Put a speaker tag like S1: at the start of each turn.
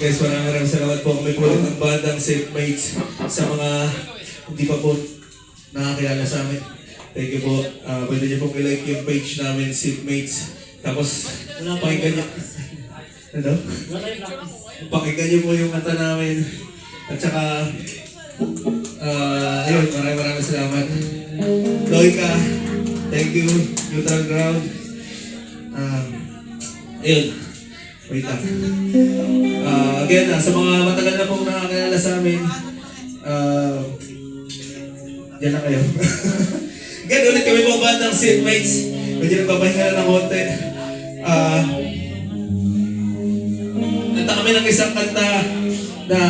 S1: Guys, maraming salamat po. Kami po ng bandang Seatmates sa mga hindi pa po nakakilala sa amin. Thank you po. Pwede niyo pong i-like yung page namin, Seatmates. Tapos, pakinggan niyo. Ano? Pakinggan niyo po yung kanta namin. At saka, ayun, maraming salamat. Loika, thank you. Neutral Ground. Ayun. Wait lang. Again, sa mga matagal na pong nakakilala sa amin, yan na kayo. Again, ulit kami po bandang Seatmates. Medyo nagpapahinga na ng konti. Kanta kami ng isang kanta na